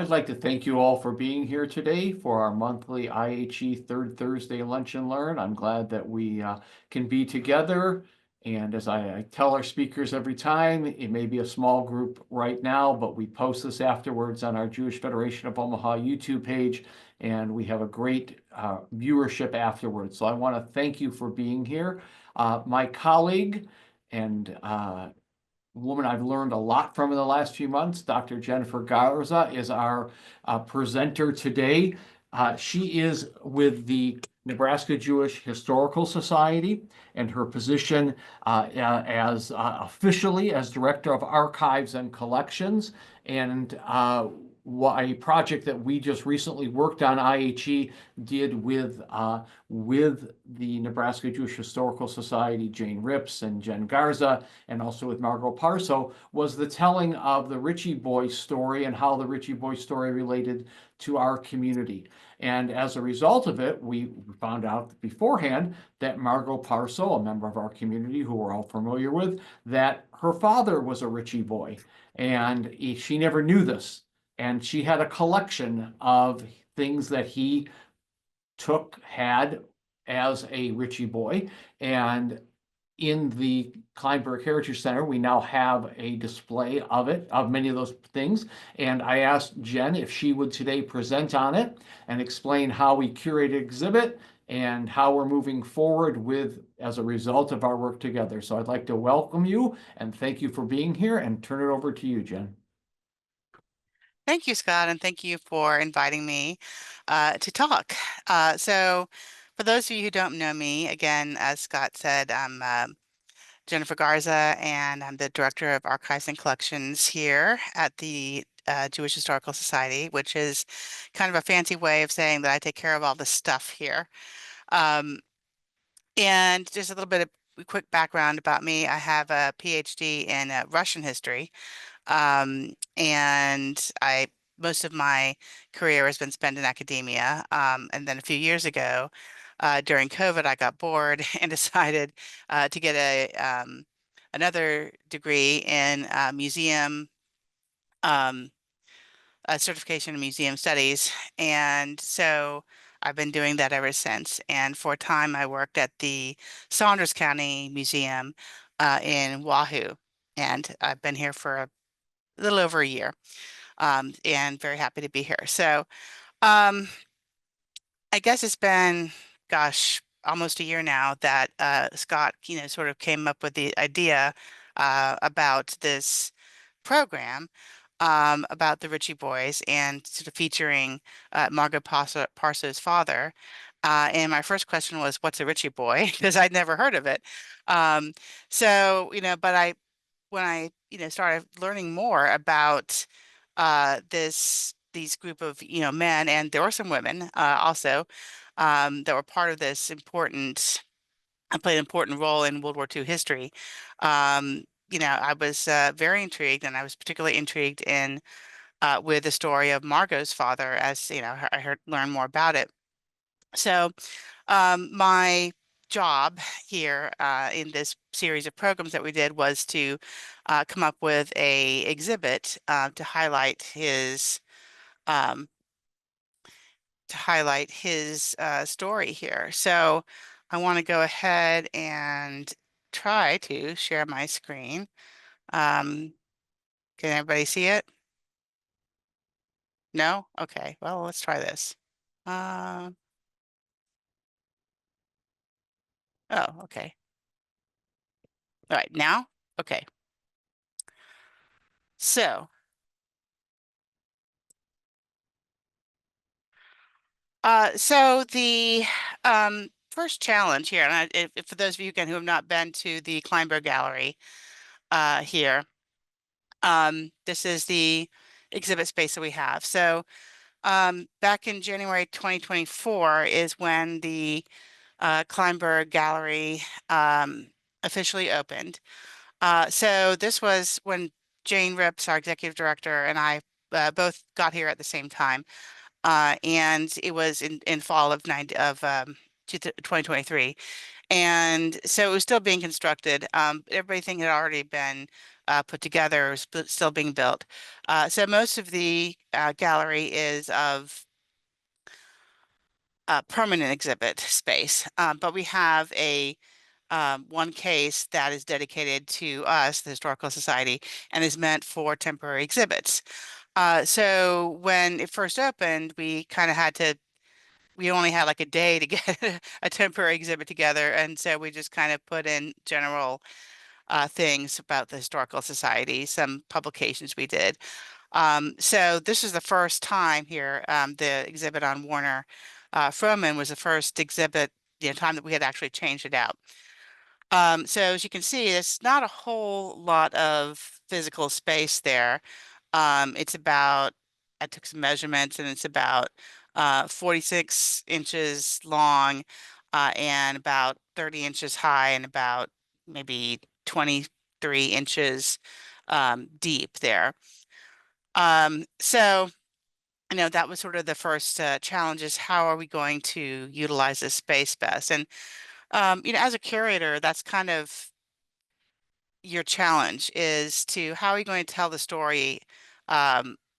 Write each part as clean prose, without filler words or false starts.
I'd like to thank you all for being here today for our monthly IHE Third Thursday Lunch and Learn. I'm glad that we can be together. And as I tell our speakers every time, it may be a small group right now, but we post this afterwards on our Jewish Federation of Omaha YouTube page, and we have a great viewership afterwards. So I want to thank you for being here. My colleague and woman I've learned a lot from in the last few months. Dr. Jennifer Garza is our presenter today. She is with the Nebraska Jewish Historical Society, and her position as officially as Director of Archives and Collections, and a project that we just recently worked on, IHE did with the Nebraska Jewish Historical Society, Jane Rips and Jen Garza, and also with Margot Parso, was the telling of the Ritchie Boy story and how the Ritchie Boy story related to our community. And as a result of it, we found out beforehand that Margot Parso, a member of our community who we're all familiar with, that her father was a Ritchie Boy. And she never knew this. And she had a collection of things that he had as a Ritchie Boy. And in the Kleinberg Heritage Center, we now have a display of it, of many of those things. And I asked Jen if she would today present on it and explain how we curated exhibit and how we're moving forward with as a result of our work together. So I'd like to welcome you and thank you for being here and turn it over to you, Jen. Thank you, Scott, and thank you for inviting me to talk. So for those of you who don't know me, again, as Scott said, I'm Jennifer Garza, and I'm the Director of Archives and Collections here at the Jewish Historical Society, which is kind of a fancy way of saying that I take care of all the stuff here. And just a little bit of quick background about me. I have a PhD in Russian history. And most of my career has been spent in academia. And then a few years ago, during COVID, I got bored and decided to get another degree in museum, a certification in museum studies. And so I've been doing that ever since. And for a time, I worked at the Saunders County Museum in Wahoo. And I've been here for a little over a year, and very happy to be here. So I guess it's been, gosh, almost a year now that Scott, sort of came up with the idea about this program about the Ritchie Boys and sort of featuring Margot Parso's father. And my first question was, what's a Ritchie Boy? Because I'd never heard of it. Um, so, but when I, started learning more about these group of, men, and there were some women also that were part of this important, played an important role in World War II history. I was very intrigued, and I was particularly intrigued in with the story of Margot's father, as I learned more about it. So my job here in this series of programs that we did was to come up with a exhibit um, to highlight his story here. So I want to go ahead and try to share my screen. Can everybody see it? No? Okay. Well, let's try this. Uh, oh, okay. All right, now? Okay. So the first challenge here, and if for those of you again who have not been to the Kleinberg Gallery here, this is the exhibit space that we have. So back in January 2024 is when the Kleinberg Gallery officially opened. So this was when Jane Rips, our executive director, and I both got here at the same time. And it was in fall of 2023. And so it was still being constructed. Everything had already been put together, still being built. So most of the gallery is of permanent exhibit space, but we have a one case that is dedicated to us, the Historical Society, and is meant for temporary exhibits. So when it first opened, we kind of had to, we only had like a day to get a temporary exhibit together. And so we just kind of put in general things about the Historical Society, some publications we did. So this is the first time here, the exhibit on Warner Frohman was the first exhibit, time that we had actually changed it out. So as you can see, it's not a whole lot of physical space there. It's about, I took some measurements and it's about 46 inches long and about 30 inches high and about maybe 23 inches deep there. So, that was sort of the first challenge is how are we going to utilize this space best? And, as a curator, that's kind of your challenge is to how are you going to tell the story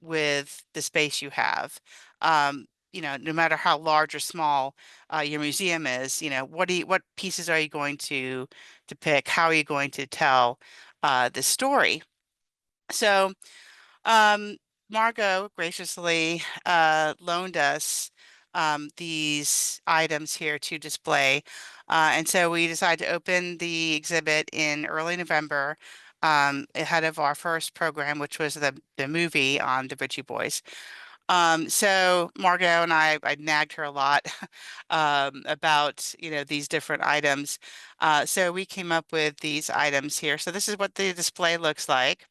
with the space you have? No matter how large or small your museum is, what pieces are you going to pick? How are you going to tell the story? So um, Margot graciously loaned us these items here to display. And so we decided to open the exhibit in early November, ahead of our first program, which was the movie on the Ritchie Boys. So Margot and I nagged her a lot about, these different items. So we came up with these items here. So this is what the display looks like.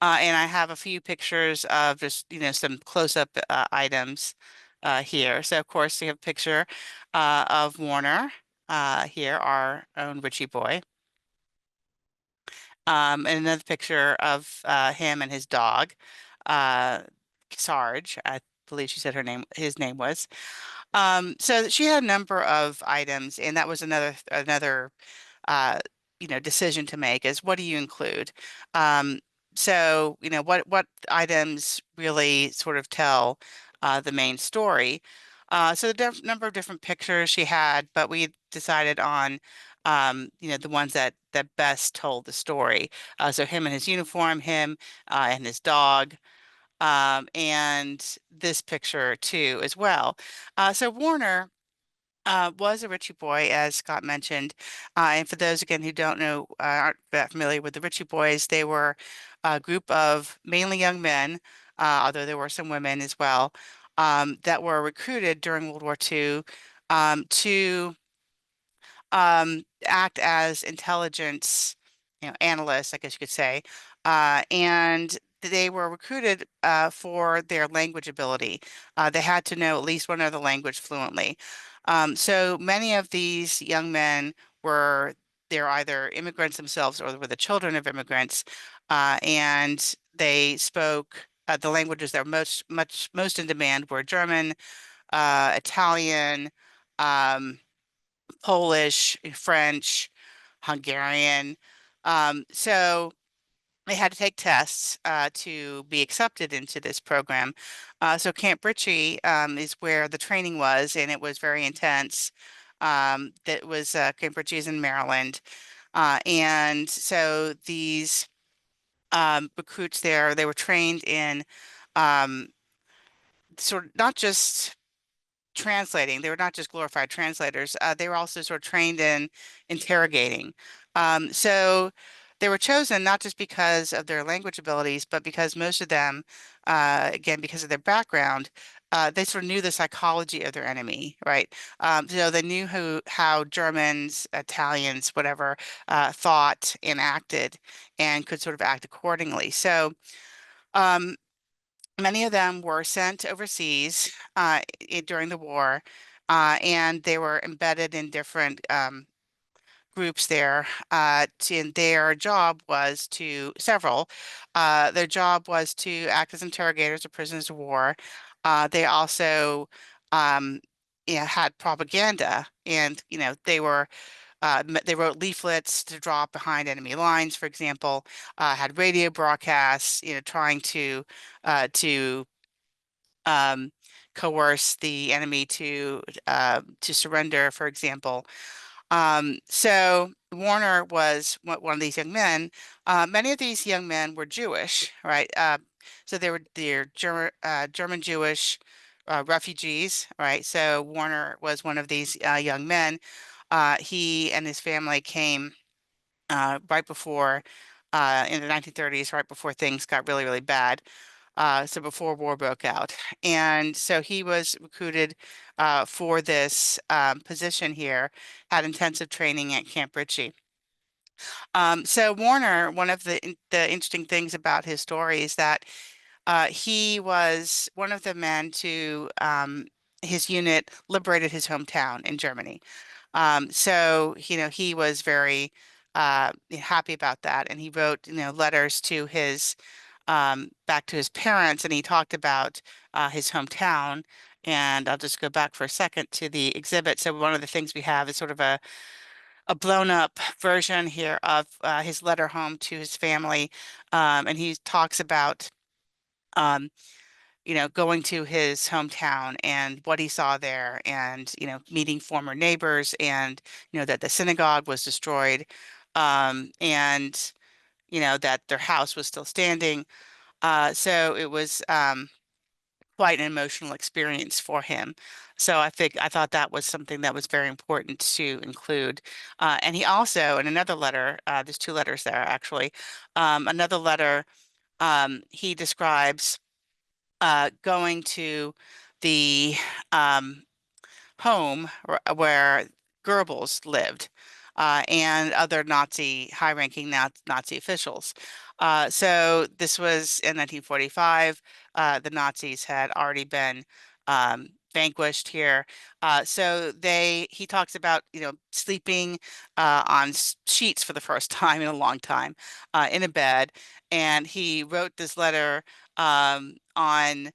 And I have a few pictures of just, some close-up items here. So of course we have a picture of Warner here, our own Ritchie boy. And another picture of him and his dog, uh, Sarge, I believe she said his name was. So she had a number of items, and that was another uh, decision to make is what do you include? Um, so, what items really sort of tell the main story? So the number of different pictures she had, but we decided on the ones that best told the story. So him in his uniform, him and his dog, and this picture too as well. So Warner was a Ritchie Boy, as Scott mentioned. And for those, again, who don't know, aren't that familiar with the Ritchie Boys, they were a group of mainly young men, although there were some women as well, that were recruited during World War II to act as intelligence, analysts, I guess you could say. And they were recruited for their language ability. They had to know at least one other language fluently. So many of these young men they're either immigrants themselves or were the children of immigrants, and they spoke the languages that were most in demand were German, Italian, um, Polish, French, Hungarian. So they had to take tests to be accepted into this program. So Camp Ritchie is where the training was, and it was very intense. That was Camp Ritchie is in Maryland. And so these recruits there, they were trained in um, sort of not just translating. They were not just glorified translators. They were also sort of trained in interrogating. So they were chosen not just because of their language abilities, but because most of them, again, because of their background, they sort of knew the psychology of their enemy, right? So they knew how Germans, Italians, whatever, thought and acted, and could sort of act accordingly. So um, many of them were sent overseas during the war, and they were embedded in different groups there. And their job was their job was to act as interrogators or prisoners of war. They also had propaganda, and they were They wrote leaflets to drop behind enemy lines, for example, had radio broadcasts, trying to um, coerce the enemy to surrender, for example. So Warner was one of these young men. Many of these young men were Jewish, right? So they're German Jewish refugees, right? So Warner was one of these young men. He and his family came right before in the 1930s, right before things got really, really bad. So before war broke out. And so he was recruited for this position here, had intensive training at Camp Ritchie. So Warner, one of the interesting things about his story is that he was one of the men to his unit liberated his hometown in Germany. So, he was very happy about that. And he wrote, letters to his back to his parents, and he talked about his hometown. And I'll just go back for a second to the exhibit. So one of the things we have is sort of a blown up version here of his letter home to his family. And he talks about um, going to his hometown and what he saw there and, meeting former neighbors and, that the synagogue was destroyed, and, that their house was still standing. So it was quite an emotional experience for him. So I thought that was something that was very important to include. And he also, in another letter, there's two letters there actually, another letter, he describes going to the um, home where Goebbels lived, and other high-ranking Nazi officials. So this was in 1945. The Nazis had already been vanquished here. So he talks about, sleeping on sheets for the first time in a long time, in a bed. And he wrote this letter on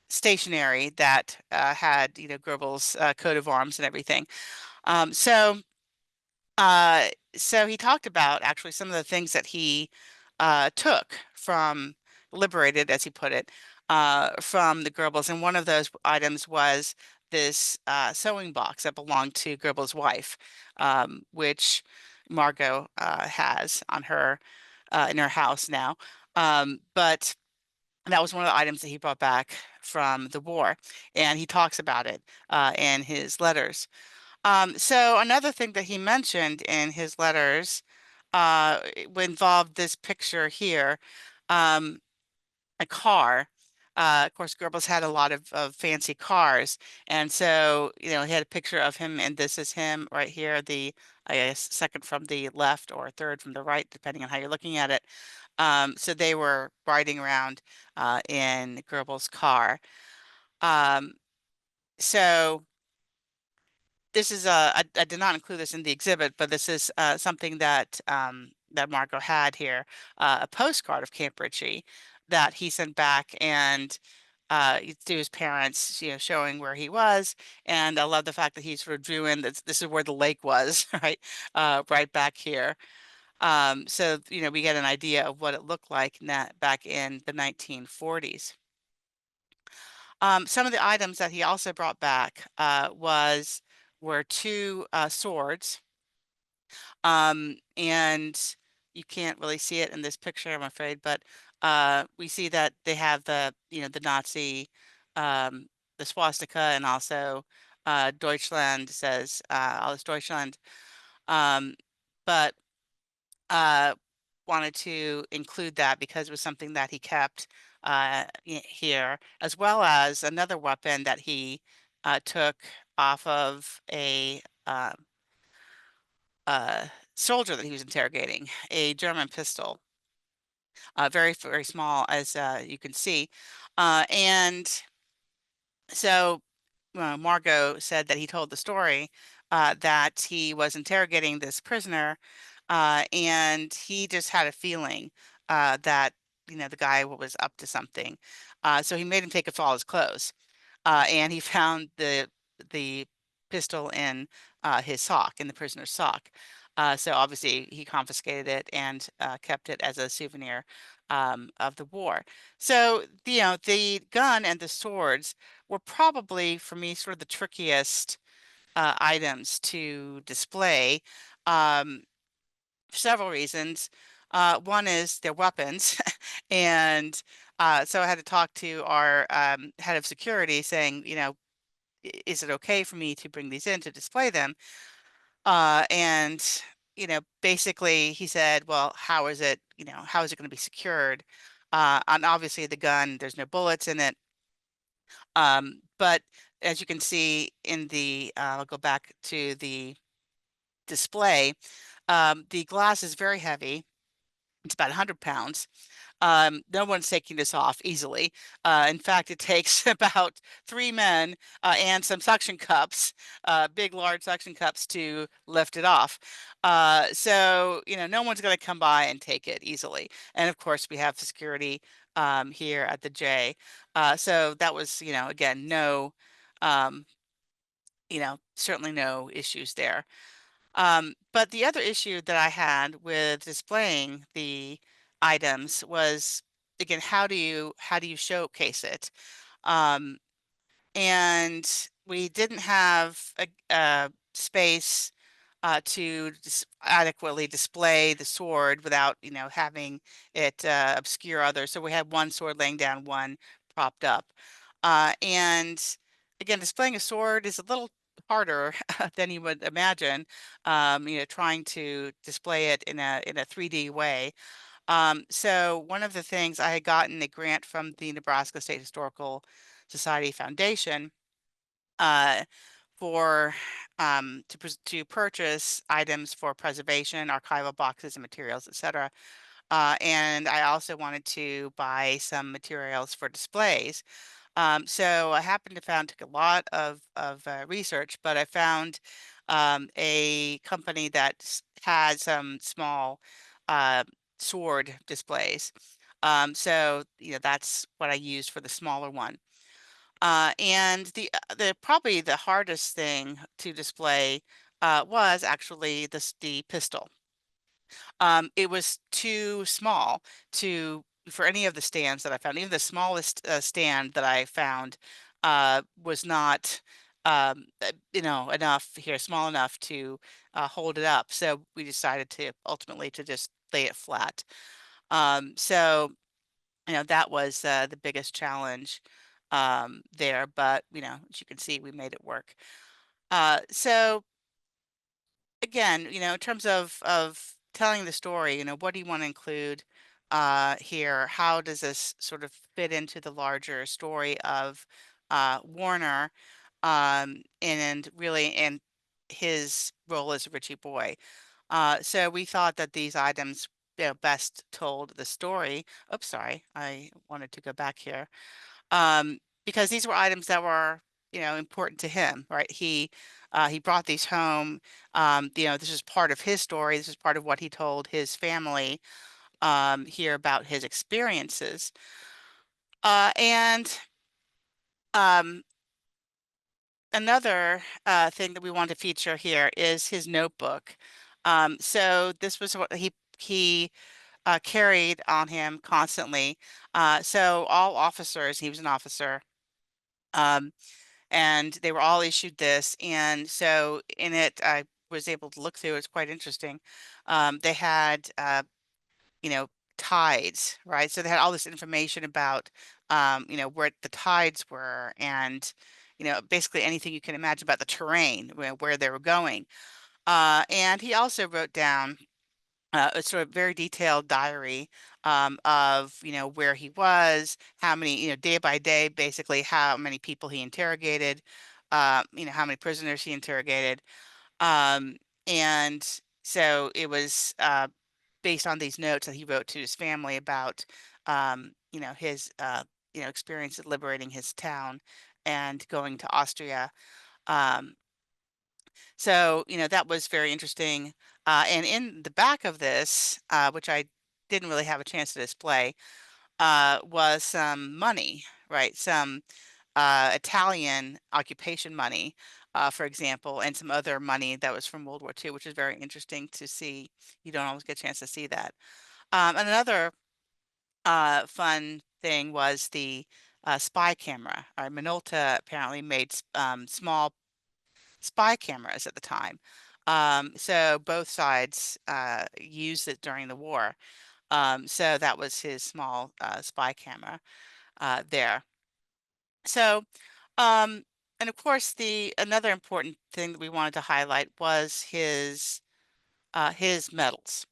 stationery that had, Goebbels' coat of arms and everything. Um, so, uh, so he talked about actually some of the things that he took from liberated, as he put it, from the Goebbels, and one of those items was this sewing box that belonged to Goebbels' wife, which Margot has on her in her house now. But that was one of the items that he brought back from the war, and he talks about it in his letters. So another thing that he mentioned in his letters involved this picture here, um, a car. Of course, Goebbels had a lot of fancy cars, and so he had a picture of him, and this is him right here, the I guess second from the left or third from the right, depending on how you're looking at it. So they were riding around in Goebbels' car. Um, so this is I did not include this in the exhibit, but this is something that Marco had here, a postcard of Camp Ritchie that he sent back and to his parents, showing where he was. And I love the fact that he sort of drew in that this is where the lake was, right, right back here. So we get an idea of what it looked like back in the 1940s. Some of the items that he also brought back were two swords, and you can't really see it in this picture, I'm afraid, but we see that they have the Nazi, um, the swastika, and also Deutschland says alles Deutschland. Um, but uh, wanted to include that because it was something that he kept here, as well as another weapon that he took off of a uh, soldier that he was interrogating, a German pistol, very, very small, as you can see. And so Margot said that he told the story that he was interrogating this prisoner, and he just had a feeling that the guy was up to something. So he made him take off all his clothes, and he found the pistol in his sock, in the prisoner's sock. So obviously he confiscated it and kept it as a souvenir of the war. So, the gun and the swords were probably, for me, sort of the trickiest items to display. Um, for several reasons. One is their weapons, and so I had to talk to our head of security, saying, is it okay for me to bring these in to display them? And basically, he said, well, how is it going to be secured? And obviously, the gun, there's no bullets in it. But as you can see in I'll go back to the display. The glass is very heavy. It's about 100 pounds. No one's taking this off easily. In fact, it takes about 3 men and some suction cups, big, large suction cups to lift it off. So, no one's going to come by and take it easily. And of course, we have security here at the J. So that was, again, um, certainly no issues there. But the other issue that I had with displaying the items was, again, how do you showcase it? Um, and we didn't have a space to adequately display the sword without, having it obscure others. So we had one sword laying down, one propped up. And again, displaying a sword is a little harder than you would imagine. Trying to display it in a 3D way. So one of the things, I had gotten a grant from the Nebraska State Historical Society Foundation uh, for to purchase items for preservation, archival boxes and materials, etc. And I also wanted to buy some materials for displays. So I happened to found, took a lot of research, but I found a company that had some small uh, sword displays. So that's what I used for the smaller one. And the probably the hardest thing to display was actually the pistol. It was too small for any of the stands that I found. Even the smallest stand that I found was not, enough here, small enough to hold it up. So we decided to ultimately to just lay it flat. So that was the biggest challenge there. But as you can see, we made it work. So again, in terms of telling the story, what do you want to include here? How does this sort of fit into the larger story of Warner and really and his role as a Ritchie Boy? So we thought that these items, best told the story. Oops, sorry, I wanted to go back here. Because these were items that were, important to him, right? He brought these home. This is part of his story. This is part of what he told his family here about his experiences. And um, another thing that we want to feature here is his notebook. So this was what he carried on him constantly. So all officers, he was an officer. Um, and they were all issued this. And so in it, I was able to look through. It's quite interesting. They had, you know, tides, right? So they had all this information about, where the tides were, and basically anything you can imagine about the terrain, where they were going. And he also wrote down a sort of very detailed diary of where he was, how many day by day, basically how many people he interrogated, how many prisoners he interrogated, um, and so it was based on these notes that he wrote to his family about his experience of liberating his town and going to Austria. Um, so, that was very interesting. And in the back of this, which I didn't really have a chance to display, was some money, right? Some Italian occupation money. for example, and some other money that was from World War II, which is very interesting to see. You don't always get a chance to see that. And another fun thing was the spy camera. Minolta apparently made small spy cameras at the time. So both sides used it during the war. So that was his small spy camera there. So, um, and of course, the another important thing that we wanted to highlight was his medals.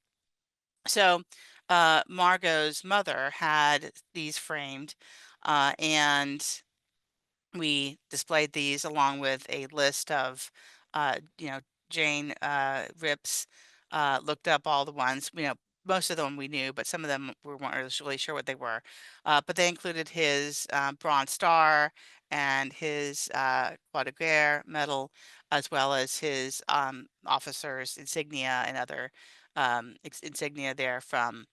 So, Margot's mother had these framed, and we displayed these along with a list of, you know, Jane Rips looked up all the ones, most of them we knew, but some of them we weren't really sure what they were. But they included his Bronze Star and his Croix de Guerre medal, as well as his officers' insignia and other insignia there from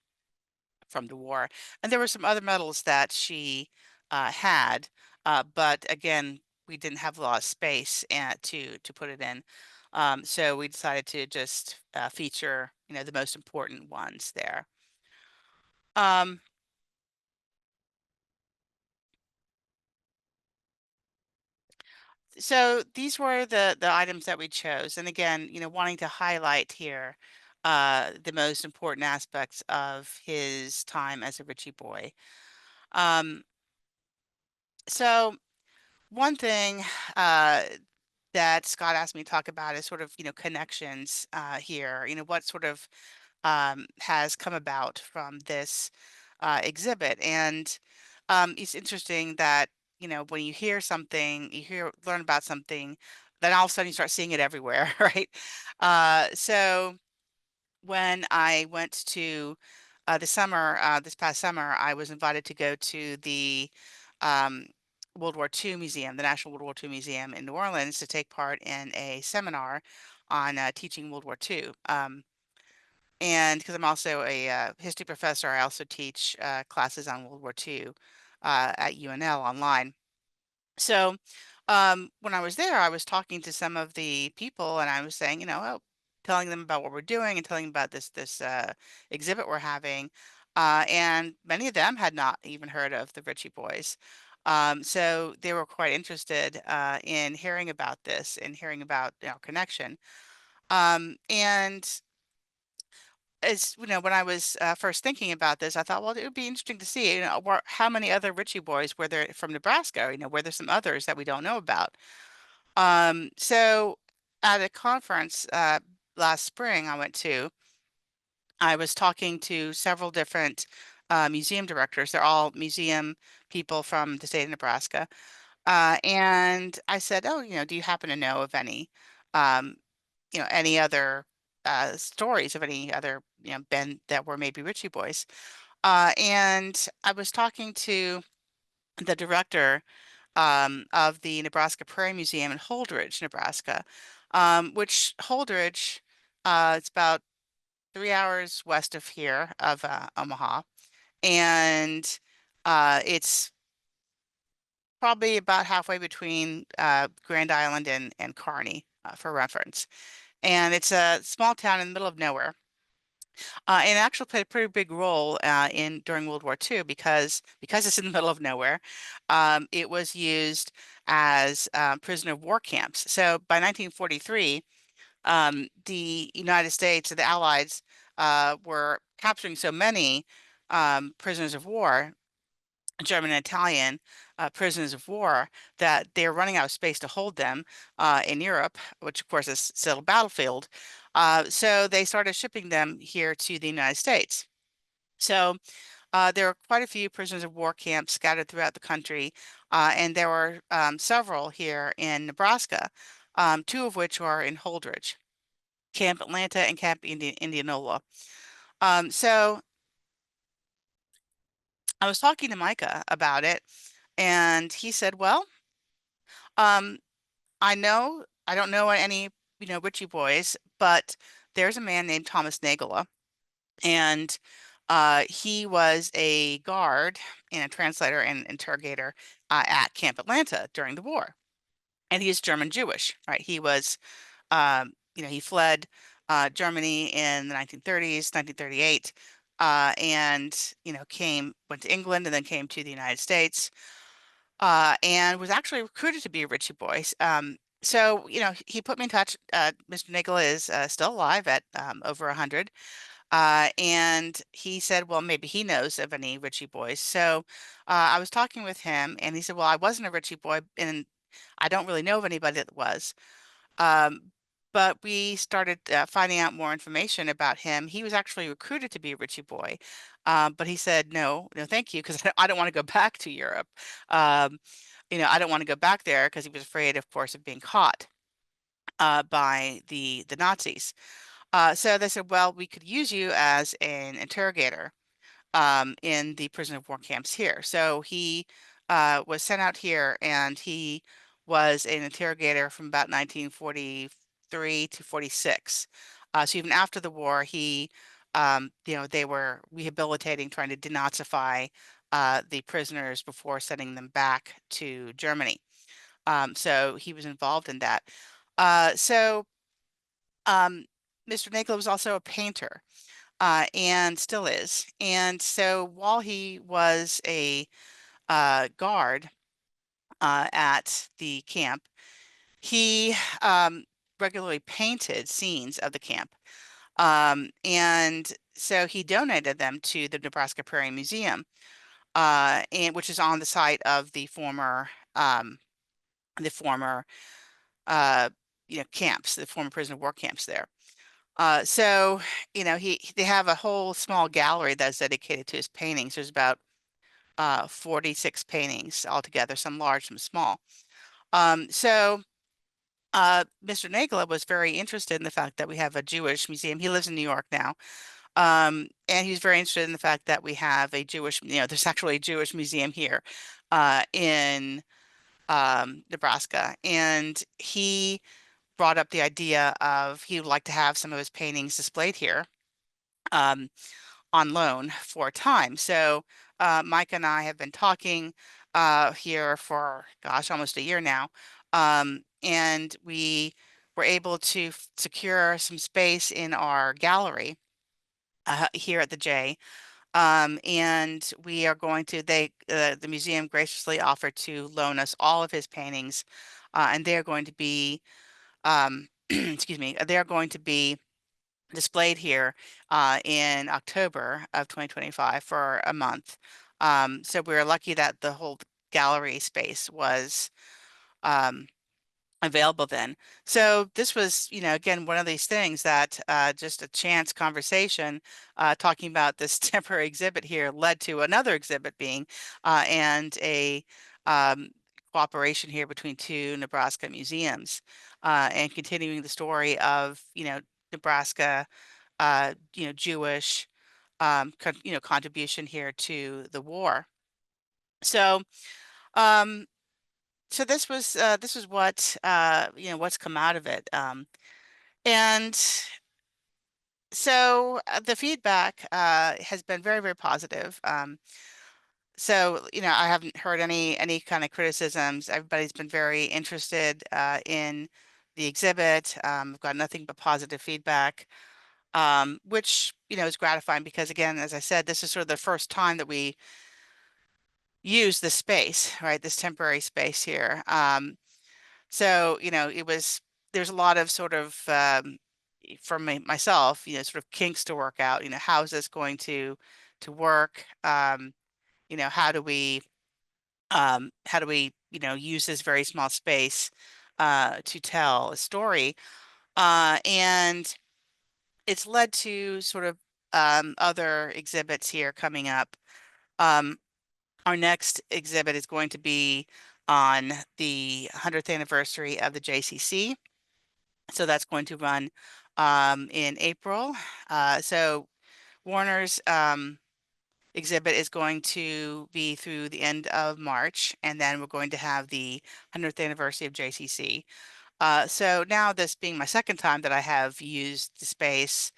the war. And there were some other medals that she had, but again, we didn't have a lot of space to put it in. So we decided to just feature, the most important ones there. Um, so these were the items that we chose. And again, wanting to highlight here the most important aspects of his time as a Ritchie boy. Um, so one thing uh, that Scott asked me to talk about is sort of, connections here, what sort of has come about from this exhibit. And it's interesting that, when you hear something, learn about something, then all of a sudden you start seeing it everywhere, right? So when I went to this past summer, I was invited to go to the um, World War II Museum, the National World War II Museum in New Orleans, to take part in a seminar on teaching World War II. And because I'm also a history professor, I also teach classes on World War II at UNL online. So when I was there, I was talking to some of the people, and I was saying, telling them about what we're doing and telling them about this exhibit we're having. And many of them had not even heard of the Ritchie Boys. So they were quite interested in hearing about this and hearing about our connection. And as when I was first thinking about this, I thought, well, it would be interesting to see, how many other Ritchie boys were there from Nebraska. Were there some others that we don't know about? So at a conference last spring I went to, I was talking to several different museum directors. They're all museum people from the state of Nebraska. And I said, oh, do you happen to know of um, any other stories of any other, band that were maybe Ritchie Boys. And I was talking to the director of the Nebraska Prairie Museum in Holdridge, Nebraska, which Holdridge, it's about 3 hours west of here, of Omaha, and it's probably about halfway between Grand Island and Kearney, for reference. And it's a small town in the middle of nowhere. And actually played a pretty big role in during World War II because it's in the middle of nowhere. It was used as prisoner of war camps. So by 1943, the United States and the Allies were capturing so many prisoners of war, German and Italian prisoners of war, that they're running out of space to hold them in Europe, which of course is still a battlefield. So they started shipping them here to the United States. So there were quite a few prisoners of war camps scattered throughout the country, and there were several here in Nebraska, two of which are in Holdridge, Camp Atlanta and Camp Indianola. So I was talking to Micah about it, and he said, well, um, I don't know any, Ritchie boys, but there's a man named Thomas Nagala, and he was a guard and a translator and interrogator at Camp Atlanta during the war. and he is German Jewish, right? He was, he fled Germany in the 1930s, 1938, and went to England and then came to the United States, and was actually recruited to be a Ritchie Boy. So, he put me in touch. Mr. Nagel is still alive at over 100. And he said, well, maybe he knows of any Ritchie Boys. So I was talking with him, and he said, well, I wasn't a Ritchie Boy, and I don't really know of anybody that was. Um, but we started finding out more information about him. He was actually recruited to be a Ritchie Boy, but he said, no, no, thank you, because I don't want to go back to Europe. Um, I don't want to go back there because he was afraid, of course, of being caught by the Nazis. So they said, well, we could use you as an interrogator in the prisoner of war camps here. So he was sent out here, and he was an interrogator from about 1943 to 46. So even after the war, they were rehabilitating, trying to denazify the prisoners before sending them back to Germany. So he was involved in that. So um, Mr. Nagel was also a painter, and still is. And so while he was a guard at the camp, he regularly painted scenes of the camp. And so he donated them to the Nebraska Prairie Museum, and which is on the site of the former uh, camps, the former prisoner of war camps there. So, they have a whole small gallery that's dedicated to his paintings. There's about 46 paintings altogether, some large, some small. So Mr. Nagel was very interested in the fact that we have a Jewish museum. He lives in New York now. And he's very interested in the fact that we have a there's actually a Jewish museum here in Nebraska. And he brought up the idea of he would like to have some of his paintings displayed here. Um, on loan for a time. So Mike and I have been talking here for, gosh, almost a year now. And we were able to secure some space in our gallery here at the J. And we are going to, the museum graciously offered to loan us all of his paintings. And they're going to be, excuse me, they're going to be displayed here in October of 2025 for a month. So we were lucky that the whole gallery space was um, available then. So this was, again, one of these things that just a chance conversation talking about this temporary exhibit here led to another exhibit being and a um, cooperation here between two Nebraska museums and continuing the story of, Nebraska Jewish, contribution here to the war. So, um, so this was what what's come out of it. And so the feedback has been very, very positive. So, I haven't heard any kind of criticisms. Everybody's been very interested in the exhibit. I've got nothing but positive feedback. Which, is gratifying because again, as I said, this is sort of the first time that we use this space, right? This temporary space here. So, there's a lot of sort of, for myself, sort of kinks to work out, how is this going to work? How do we, use this very small space, to tell a story? And it's led to sort of other exhibits here coming up. Um, our next exhibit is going to be on the 100th anniversary of the JCC. So that's going to run in April. So Warner's exhibit is going to be through the end of March, and then we're going to have the 100th anniversary of JCC. So now this being my second time that I have used the space,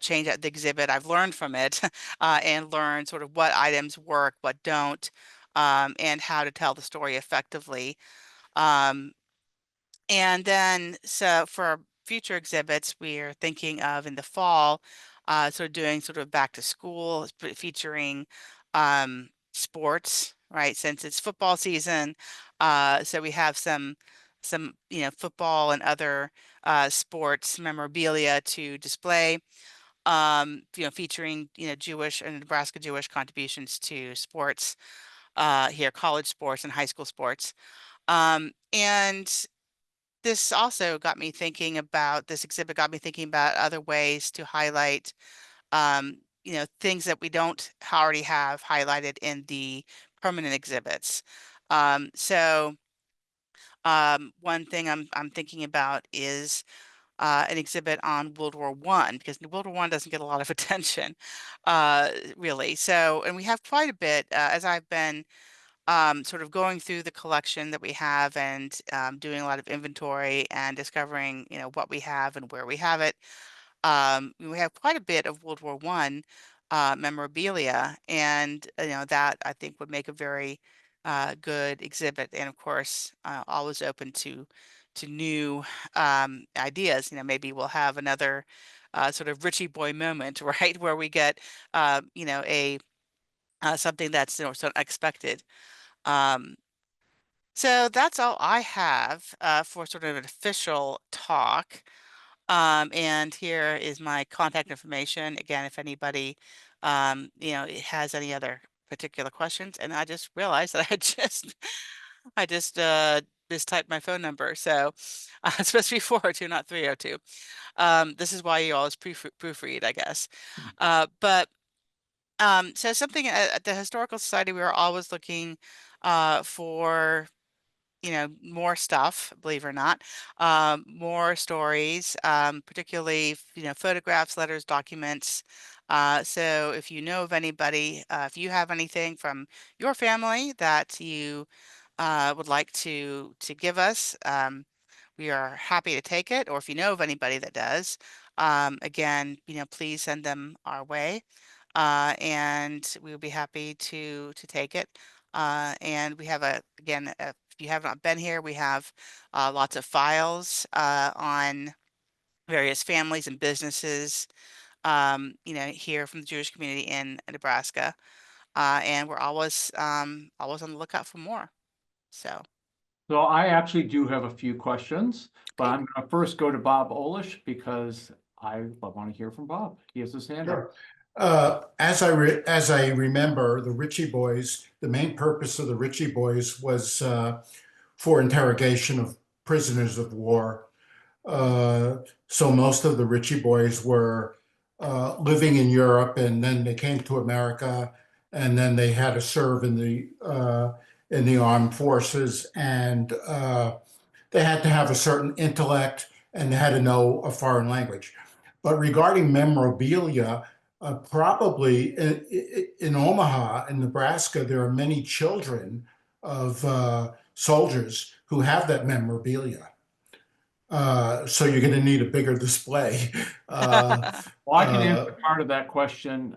changed out the exhibit, I've learned from it and learned sort of what items work, what don't, and how to tell the story effectively. Um, And then, so for future exhibits, we're thinking of in the fall, sort of doing sort of back to school, featuring sports, right? Since it's football season, so we have some football and other sports memorabilia to display. Featuring Jewish and Nebraska Jewish contributions to sports here, college sports and high school sports. And this also got me thinking about this exhibit got me thinking about other ways to highlight things that we don't already have highlighted in the permanent exhibits. One thing I'm thinking about is an exhibit on World War One, because World War One doesn't get a lot of attention, really. So, and we have quite a bit as I've been sort of going through the collection that we have and doing a lot of inventory and discovering, what we have and where we have it. We have quite a bit of World War One memorabilia, and that I think would make a very good exhibit. And of course, always open to new ideas. Maybe we'll have another sort of Ritchie Boy moment, right, where we get a something that's so unexpected. Um, so that's all I have for sort of an official talk. And here is my contact information. Again, if anybody, has any other particular questions. And I just realized that I just mistyped my phone number. So it's supposed to be 402, not 302. This is why you always proofread, I guess. So something at the Historical Society, we are always looking for more stuff, believe it or not, more stories, particularly, photographs, letters, documents. So if you know of anybody, if you have anything from your family that you would like to give us, we are happy to take it. Or if you know of anybody that does, again, please send them our way, and we will be happy to take it. And we have if you have not been here, we have lots of files on various families and businesses, here from the Jewish community in Nebraska. And we're always on the lookout for more. So, So I actually do have a few questions, but okay. I'm going to first go to Bob Olish because I want to hear from Bob. He has his hand up. Sure. As I remember, the Ritchie Boys, the main purpose of the Ritchie Boys was for interrogation of prisoners of war. So most of the Ritchie Boys were living in Europe, and then they came to America, and then they had to serve in the armed forces, and they had to have a certain intellect, and they had to know a foreign language. But regarding memorabilia, probably in Omaha, in Nebraska, there are many children of soldiers who have that memorabilia. So you're going to need a bigger display. Well, I can Uh, answer part of that question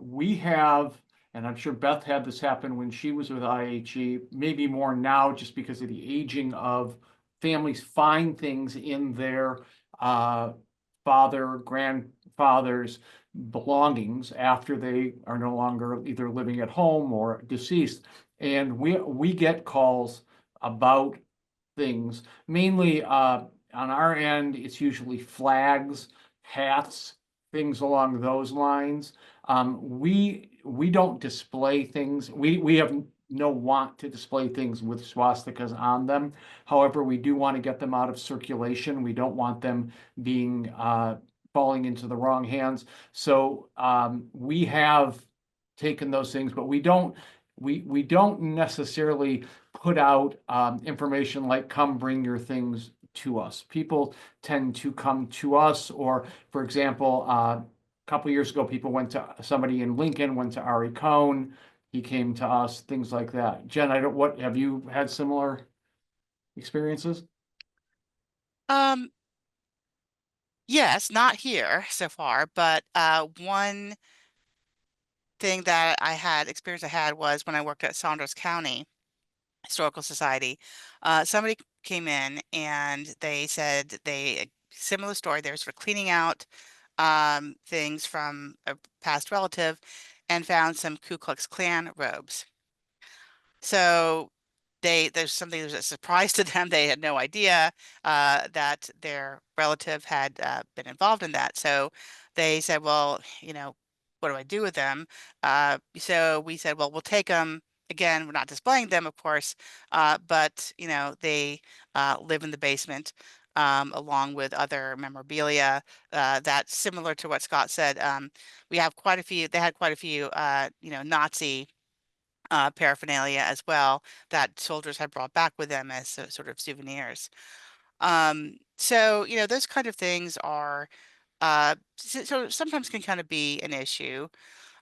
we have, and I'm sure Beth had this happen when she was with IHE, maybe more now just because of the aging of families find things in their uh, father, grandfather's belongings after they are no longer either living at home or deceased. And we get calls about things, mainly on our end, it's usually flags, hats, things along those lines. We don't display things. We have no want to display things with swastikas on them. However, we do want to get them out of circulation. We don't want them being falling into the wrong hands. So we have taken those things, but we don't necessarily put out information like come bring your things to us. People tend to come to us, or for example, a couple years ago, people went to somebody in Lincoln, went to Ari Cohn. He came to us, things like that. Jen, I don't, what have you had similar experiences? Um, yes, not here so far, but one thing that experience I had was when I worked at Saunders County. Historical Society. Somebody came in and they said similar story. They were sort of cleaning out things from a past relative and found some Ku Klux Klan robes. So there's a surprise to them. They had no idea that their relative had been involved in that. So they said, well, what do I do with them? So we said, well, we'll take them. Again, we're not displaying them, of course, but they live in the basement along with other memorabilia that's similar to what Scott said. We have quite a few. They had quite a few, Nazi paraphernalia as well that soldiers had brought back with them as sort of souvenirs. So, those kind of things are so sometimes can kind of be an issue.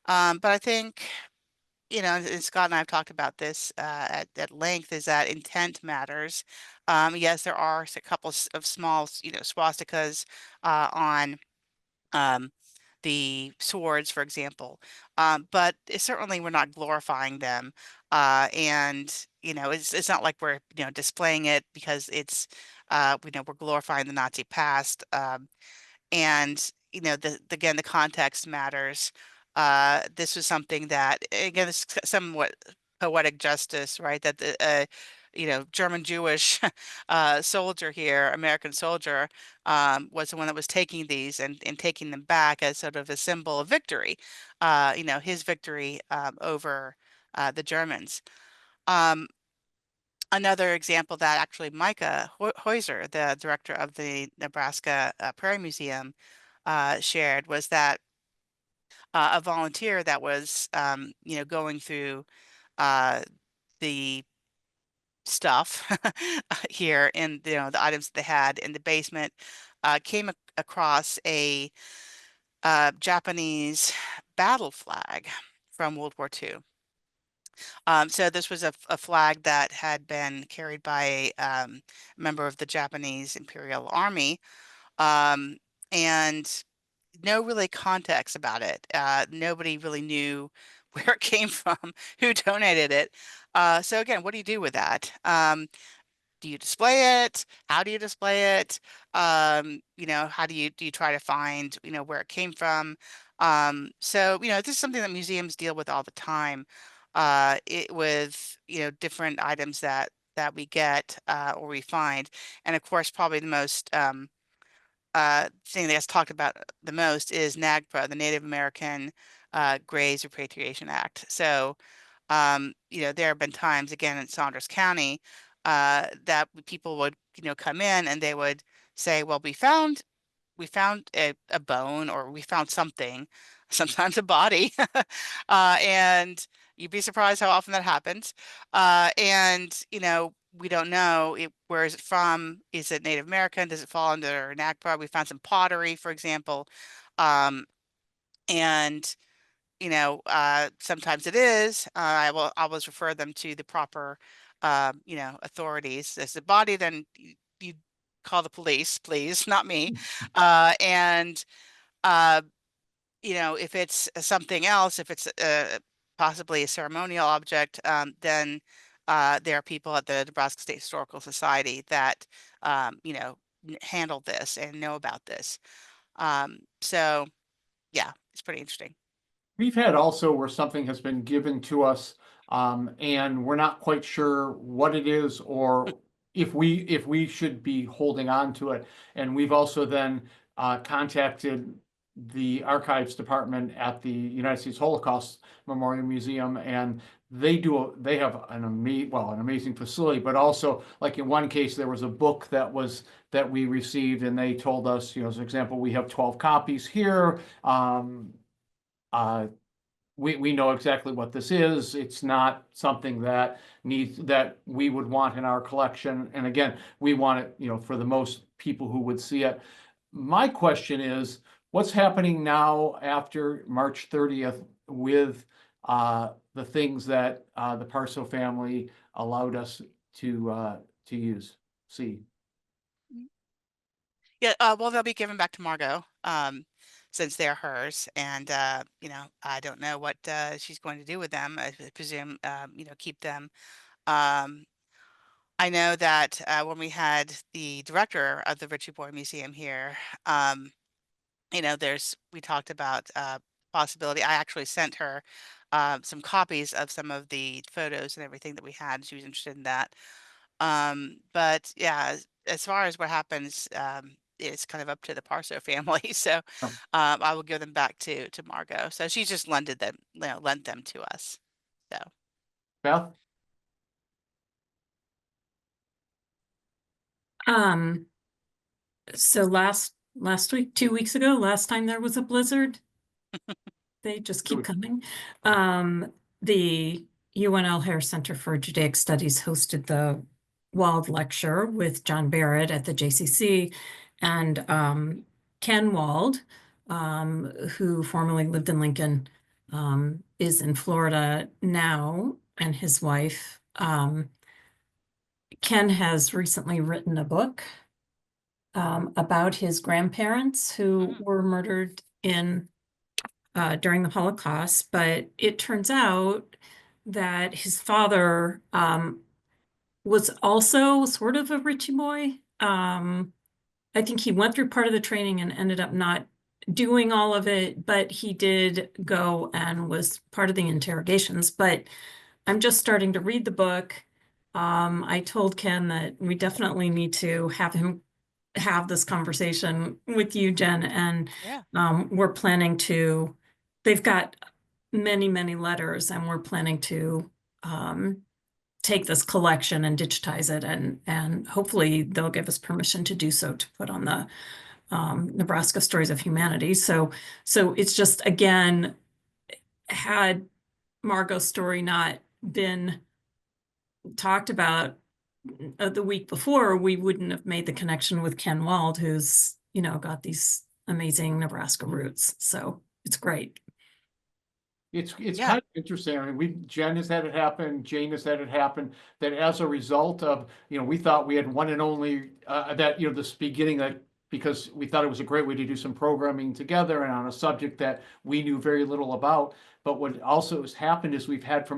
But I think, and Scott and I have talked about this at length, is that intent matters. Yes, there are a couple of small, swastikas on um, the swords, for example. But certainly we're not glorifying them. And, it's not like we're, displaying it because we're glorifying the Nazi past. And, again, the context matters. This was something that, again, this is somewhat poetic justice, right? That the, German Jewish soldier here, American soldier, was the one that was taking these and taking them back as sort of a symbol of victory, his victory over the Germans. Um, Another example that actually Micah Heuser, the director of the Nebraska Prairie Museum, shared was that a volunteer that was, going through uh, the stuff here in the items that they had in the basement, came across a Japanese battle flag from World War II. So this was a flag that had been carried by a member of the Japanese Imperial Army, um, and no really context about it. Nobody really knew where it came from, who donated it. So again, what do you do with that? Do you display it? How do you display it? How do you try to find, where it came from? So, this is something that museums deal with all the time, with, different items that we get or we find. And of course, probably the most thing that gets talked about the most is NAGPRA, the Native American Graves Repatriation Act. So, there have been times, again, in Saunders County, that people would, come in and they would say, well, we found a bone or we found something, sometimes a body, and you'd be surprised how often that happens. And we don't know where is it from? Is it Native American? Does it fall under NAGPRA? We found some pottery, for example, um, and sometimes it is. I will always refer them to the proper, authorities. As the body, then you call the police, please, not me. And uh, if it's something else, if it's possibly a ceremonial object, then there are people at the Nebraska State Historical Society that handle this and know about this. So yeah, it's pretty interesting. We've had also where something has been given to us, and we're not quite sure what it is or if we should be holding on to it. And we've also then contacted the archives department at the United States Holocaust Memorial Museum, and they have an amazing facility, but also, like, in one case there was a book that we received, and they told us, as an example, we have 12 copies here. Uh, we know exactly what this is. It's not something that we would want in our collection. And again, we want it, for the most people who would see it. My question is, what's happening now after March 30th with the things that the Parso family allowed us to see? Yeah, well, they'll be given back to Margot, since they're hers, and I don't know what she's going to do with them. I presume, keep them. I know that when we had the director of the Ritchie Boy Museum here, we talked about possibility. I actually sent her some copies of some of the photos and everything that we had. She was interested in that. But yeah, as far as what happens, it's kind of up to the Parso family. So Oh, I will give them back to Margot. So she just lent them to us. So Beth? Um, so last week, 2 weeks ago, last time there was a blizzard, they just keep Good. coming. The UNL Hair Center for Judaic Studies hosted the Wald Lecture with John Barrett at the JCC, and Ken Wald, who formerly lived in Lincoln, is in Florida now, and his wife. Ken has recently written a book about his grandparents who were murdered during the Holocaust, but it turns out that his father was also sort of a Ritchie boy. I think he went through part of the training and ended up not doing all of it, but he did go and was part of the interrogations. But I'm just starting to read the book. I told Ken that we definitely need to have him have this conversation with you, Jen, and yeah, we're planning to, they've got many, many letters, and we're planning to take this collection and digitize it, and hopefully they'll give us permission to do so, to put on the Nebraska Stories of Humanity. So it's just, again, had Margot's story not been talked about the week before, we wouldn't have made the connection with Ken Wald, who's, got these amazing Nebraska roots. So it's great. It's yeah, kind of interesting. I mean, Jen has had it happen, Jane has had it happen, that as a result of, we thought we had one and only, that, this beginning, that because we thought it was a great way to do some programming together and on a subject that we knew very little about. But what also has happened is we've had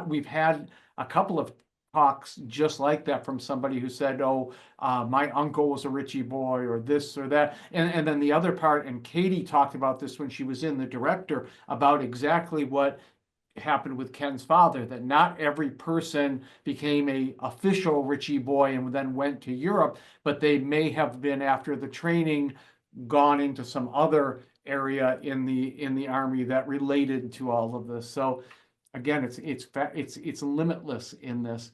we've had a couple of talks just like that from somebody who said, oh, my uncle was a Ritchie boy or this or that. And then the other part, and Katie talked about this when she was in, the director, about exactly what happened with Ken's father, that not every person became a official Ritchie boy and then went to Europe, but they may have been, after the training, gone into some other area in the army that related to all of this. So again, it's limitless in this.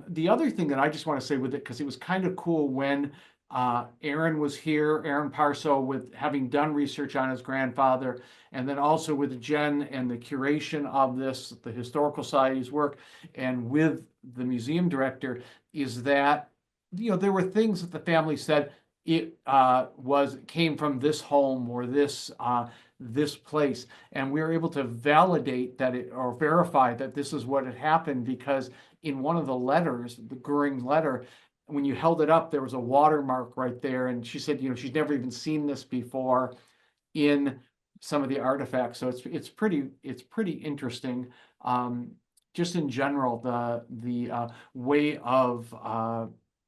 The other thing that I just want to say with it, because it was kind of cool when Aaron was here, Aaron Parso, with having done research on his grandfather, and then also with Jen and the curation of this, the Historical Society's work, and with the museum director, is that, there were things that the family said it came from this home or this place, and we were able to validate that or verify that this is what had happened, because in one of the letters, the Goering letter, when you held it up, there was a watermark right there, and she said, she's never even seen this before in some of the artifacts. So it's pretty interesting. Just in general, the way of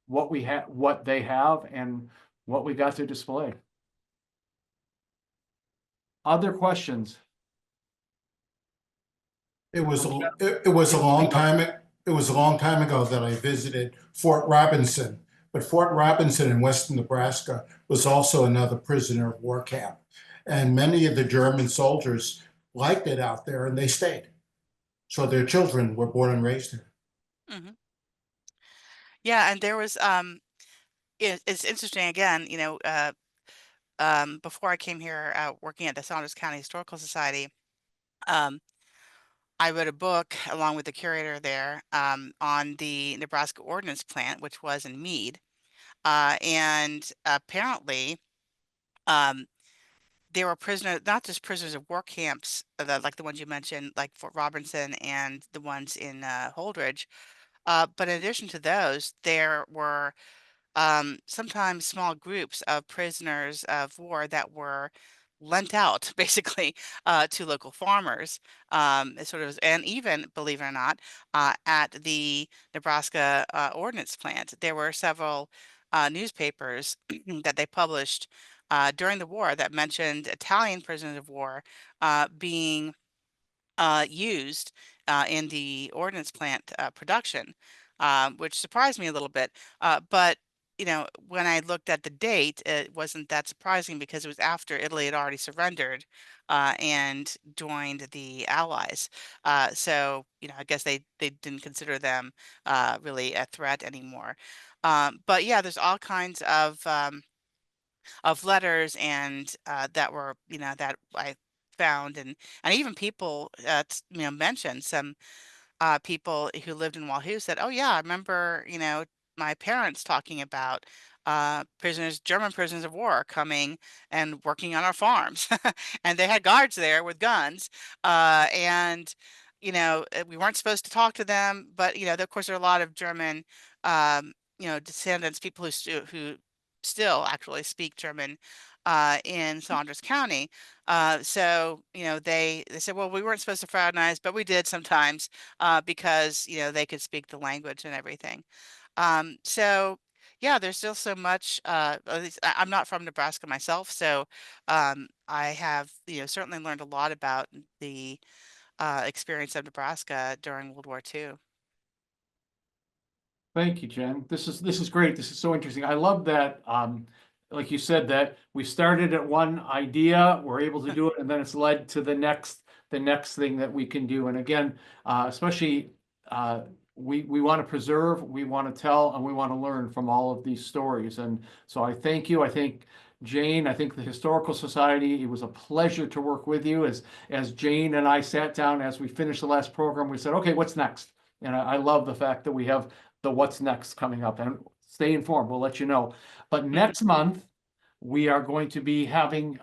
what what they have, and what we got to display. Other questions? It was a long time. It was a long time ago that I visited Fort Robinson, but Fort Robinson in western Nebraska was also another prisoner of war camp, and many of the German soldiers liked it out there, and they stayed. So their children were born and raised there. hmm yeah. And there was it's interesting again. Before I came here, working at the Saunders County Historical Society, um, I wrote a book along with the curator there on the Nebraska Ordnance Plant, which was in Meade. And apparently, um, there were prisoners, not just prisoners of war camps, like the ones you mentioned, like Fort Robinson and the ones in Holdridge. But in addition to those, there were sometimes small groups of prisoners of war that were lent out basically to local farmers. It sort of, and even, believe it or not, at the Nebraska ordnance plant, there were several newspapers that they published during the war that mentioned Italian prisoners of war being used in the ordnance plant production, which surprised me a little bit. But when I looked at the date, it wasn't that surprising because it was after Italy had already surrendered and joined the Allies. So I guess they didn't consider them really a threat anymore. But yeah, there's all kinds of letters and that were that I found, and even people mentioned some people who lived in Wahoo said, "Oh yeah, I remember my parents talking about German prisoners of war coming and working on our farms, and they had guards there with guns, and we weren't supposed to talk to them, but of course there are a lot of German descendants, people who still actually speak German in Saunders County. So, they said, well, we weren't supposed to fraternize, but we did sometimes because, they could speak the language and everything. So, yeah, there's still so much. At least I'm not from Nebraska myself, so I have, certainly learned a lot about the experience of Nebraska during World War II. Thank you, Jen. This is great. This is so interesting. I love that, like you said, that we started at one idea, we're able to do it, and then it's led to the next thing that we can do. And again, especially we want to preserve, we want to tell, and we want to learn from all of these stories. And so I thank you. I thank Jane. I think the Historical Society, it was a pleasure to work with you. As Jane and I sat down as we finished the last program, we said, okay, what's next? And I love the fact that we have the what's next coming up, and stay informed. We'll let you know. But next month, we are going to be having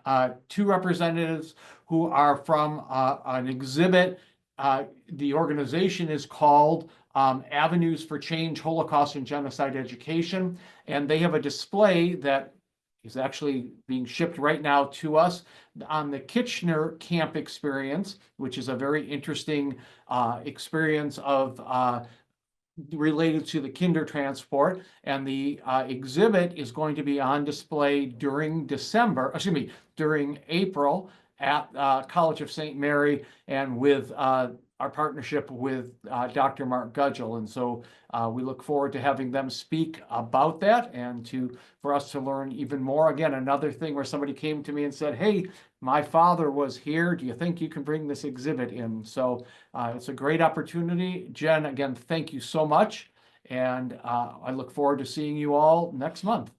two representatives who are from an exhibit. The organization is called Avenues for Change, Holocaust and Genocide Education, and they have a display that is actually being shipped right now to us on the Kitchener Camp experience, which is a very interesting experience of related to the Kindertransport, and the exhibit is going to be on display during during April at College of St. Mary, and with our partnership with Dr. Mark Gudgel. And so we look forward to having them speak about that and for us to learn even more. Again, another thing where somebody came to me and said, hey, my father was here. Do you think you can bring this exhibit in? So it's a great opportunity. Jen, again, thank you so much. And I look forward to seeing you all next month.